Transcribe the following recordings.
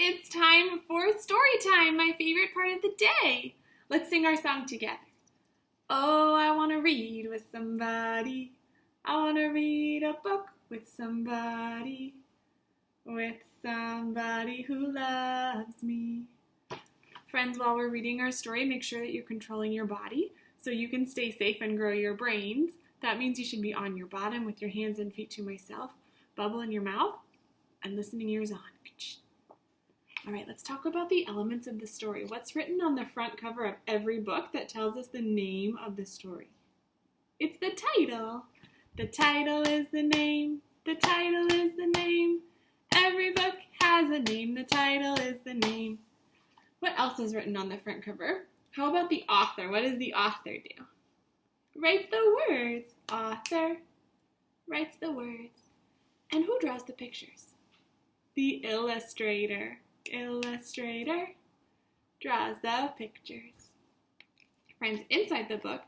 It's time for story time, my favorite part of the day. Let's sing our song together. Oh, I want to read with somebody. I want to read a book with somebody. With somebody who loves me. Friends, while we're reading our story, make sure that you're controlling your body so you can stay safe and grow your brains. That means you should be on your bottom with your hands and feet to myself, bubble in your mouth, and listening ears on. All right, let's talk about the elements of the story. What's written on the front cover of every book that tells us the name of the story? It's the title. The title is the name. The title is the name. Every book has a name. The title is the name. What else is written on the front cover? How about the author? What does the author do? Writes the words. Author writes the words. And who draws the pictures? The illustrator. Illustrator draws the pictures. Friends, inside the book,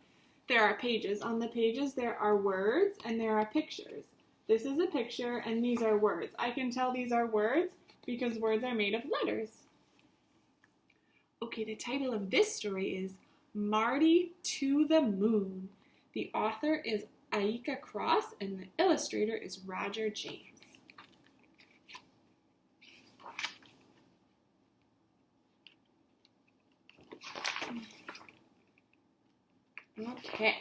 there are pages. On the pages, there are words and there are pictures. This is a picture and these are words. I can tell these are words because words are made of letters. Okay, the title of this story is Marty to the Moon. The author is Aika Cross and the illustrator is Roger James. Okay.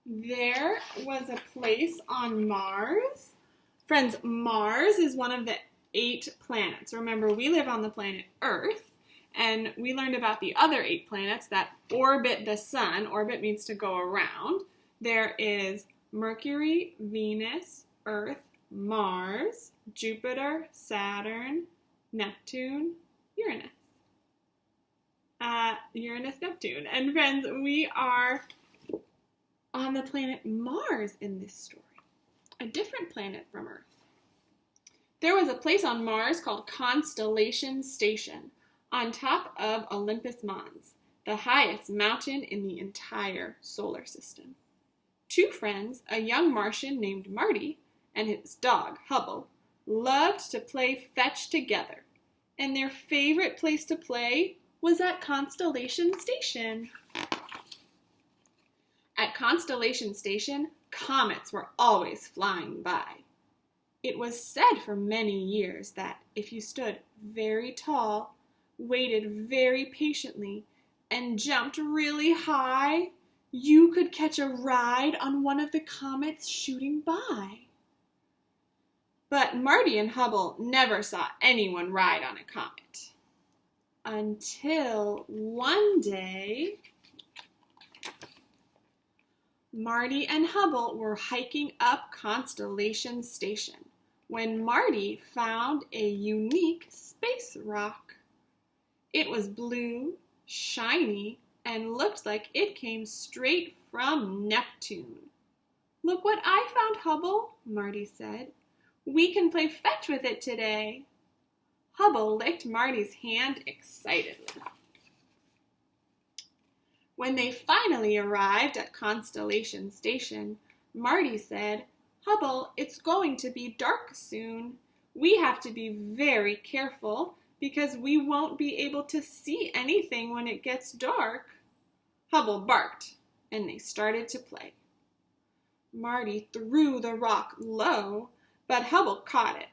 There was a place on Mars. Friends, Mars is one of the 8 planets. Remember, we live on the planet Earth, and we learned about the other 8 planets that orbit the sun. Orbit means to go around. There is Mercury, Venus, Earth, Mars, Jupiter, Saturn, Neptune, Uranus. Uranus, Neptune. And friends, we are on the planet Mars in this story, a different planet from Earth. There was a place on Mars called Constellation Station on top of Olympus Mons, the highest mountain in the entire solar system. 2 friends, a young Martian named Marty and his dog, Hubble, loved to play fetch together, and their favorite place to play was at Constellation Station. At Constellation Station, comets were always flying by. It was said for many years that if you stood very tall, waited very patiently, and jumped really high, you could catch a ride on one of the comets shooting by. But Marty and Hubble never saw anyone ride on a comet. Until one day, Marty and Hubble were hiking up Constellation Station when Marty found a unique space rock. It was blue, shiny, and looked like it came straight from Neptune. "Look what I found, Hubble," Marty said. "We can play fetch with it today." Hubble licked Marty's hand excitedly. When they finally arrived at Constellation Station, Marty said, "Hubble, it's going to be dark soon. We have to be very careful because we won't be able to see anything when it gets dark." Hubble barked, and they started to play. Marty threw the rock low, but Hubble caught it.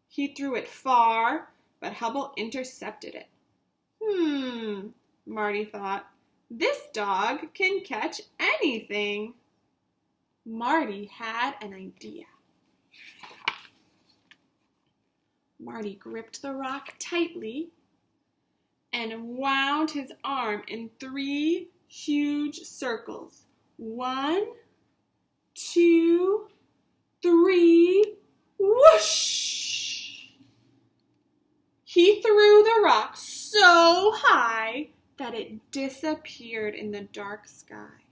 He threw it far, but Hubble intercepted it. Marty thought, "This dog can catch anything." Marty had an idea. Marty gripped the rock tightly and wound his arm in 3 huge circles. 1, 2, 3, whoosh! He threw the rock so high that it disappeared in the dark sky.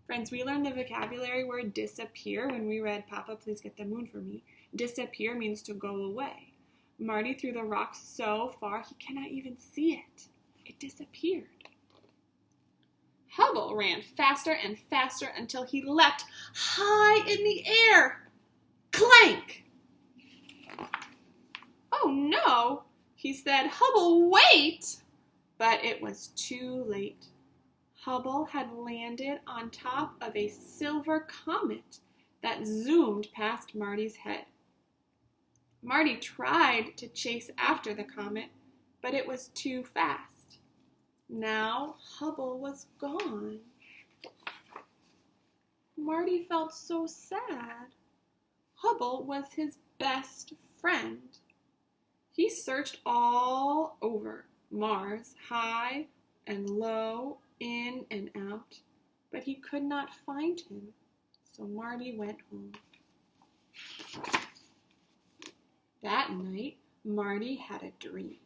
Friends, we learned the vocabulary word disappear when we read Papa, Please Get the Moon for Me. Disappear means to go away. Marty threw the rock so far he cannot even see it. It disappeared. Hubble ran faster and faster until he leapt high in the air. Clank! "Oh no, He said, "Hubble, wait!" But it was too late. Hubble had landed on top of a silver comet that zoomed past Marty's head. Marty tried to chase after the comet, but it was too fast. Now Hubble was gone. Marty felt so sad. Hubble was his best friend. He searched all over Mars, high and low, in and out, but he could not find him, so Marty went home. That night, Marty had a dream.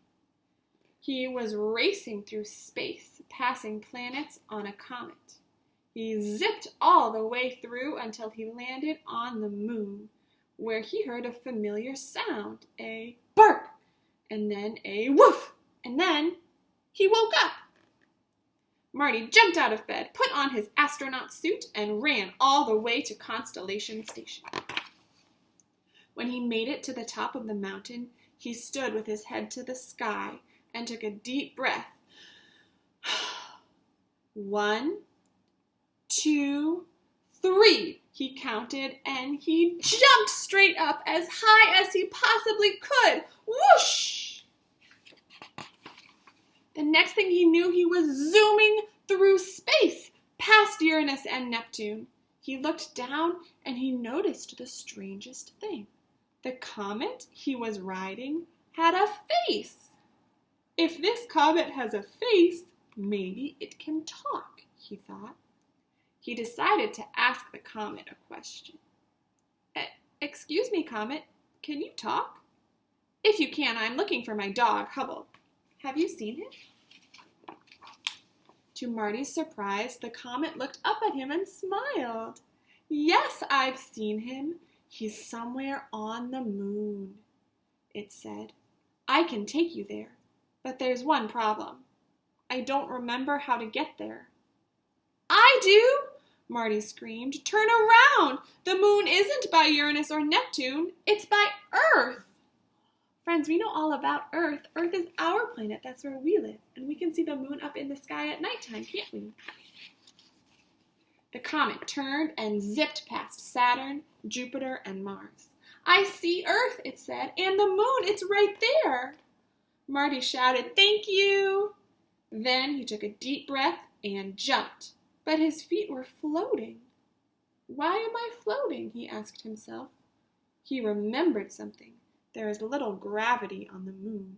He was racing through space, passing planets on a comet. He zipped all the way through until he landed on the moon, where he heard a familiar sound, a bark, and then a woof, and then he woke up. Marty jumped out of bed, put on his astronaut suit, and ran all the way to Constellation Station. When he made it to the top of the mountain, he stood with his head to the sky and took a deep breath. 1, 2, 3, he counted, and he jumped straight up as high as he possibly could. Whoosh! The next thing he knew, he was zooming through space, past Uranus and Neptune. He looked down and he noticed the strangest thing. The comet he was riding had a face. If this comet has a face, maybe it can talk, he thought. He decided to ask the comet a question. Excuse me, comet, can you talk? If you can, I'm looking for my dog, Hubble. Have you seen him? To Marty's surprise, the comet looked up at him and smiled. Yes, I've seen him. He's somewhere on the moon, it said. I can take you there, but there's one problem. I don't remember how to get there. I do, Marty screamed. Turn around. The moon isn't by Uranus or Neptune. It's by Earth. Friends, we know all about Earth. Earth is our planet. That's where we live. And we can see the moon up in the sky at nighttime, can't we? The comet turned and zipped past Saturn, Jupiter, and Mars. I see Earth, it said, and the moon, it's right there. Marty shouted, thank you. Then he took a deep breath and jumped, but his feet were floating. Why am I floating? He asked himself. He remembered something. There is little gravity on the moon.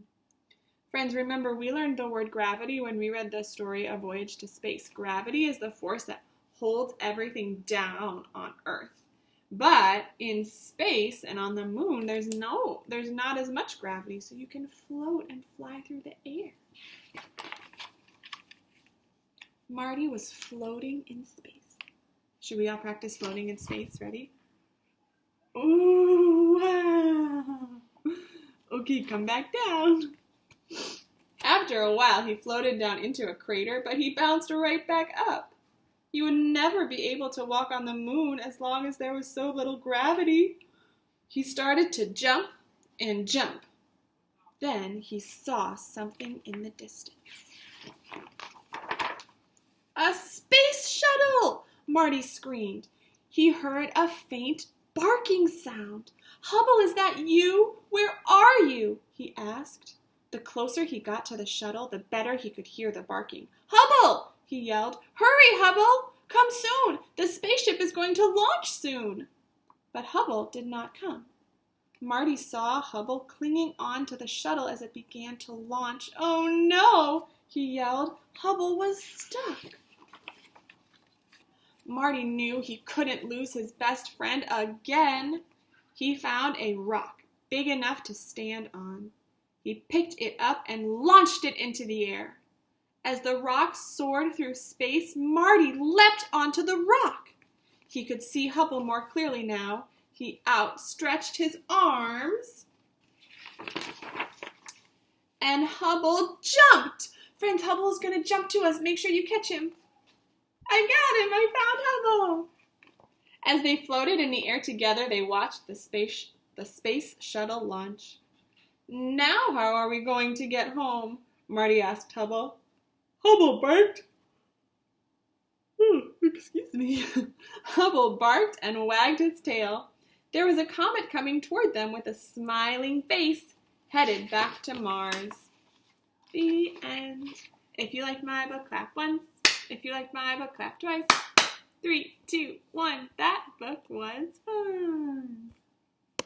Friends, remember we learned the word gravity when we read the story A Voyage to Space. Gravity is the force that holds everything down on Earth. But in space and on the moon, there's not as much gravity, so you can float and fly through the air. Marty was floating in space. Should we all practice floating in space? Ready? Ooh, wow. Okay, come back down. After a while, he floated down into a crater, but he bounced right back up. He would never be able to walk on the moon as long as there was so little gravity. He started to jump and jump. Then he saw something in the distance. A space shuttle! Marty screamed. He heard a faint barking sound. Hubble, is that you? Where are you? He asked. The closer he got to the shuttle, the better he could hear the barking. Hubble! He yelled. Hurry, Hubble! Come soon! The spaceship is going to launch soon! But Hubble did not come. Marty saw Hubble clinging on to the shuttle as it began to launch. Oh no! He yelled. Hubble was stuck. Marty knew he couldn't lose his best friend again. He found a rock big enough to stand on. He picked it up and launched it into the air. As the rock soared through space, Marty leapt onto the rock. He could see Hubble more clearly now. He outstretched his arms, and Hubble jumped. Friends, Hubble is going to jump to us. Make sure you catch him. I got him. I found Hubble. As they floated in the air together, they watched the space shuttle launch. Now how are we going to get home? Marty asked Hubble. Hubble barked. Excuse me. Hubble barked and wagged his tail. There was a comet coming toward them with a smiling face, headed back to Mars. The end. If you liked my book, clap once. If you liked my book, clap twice. 3, 2, 1. That book was fun.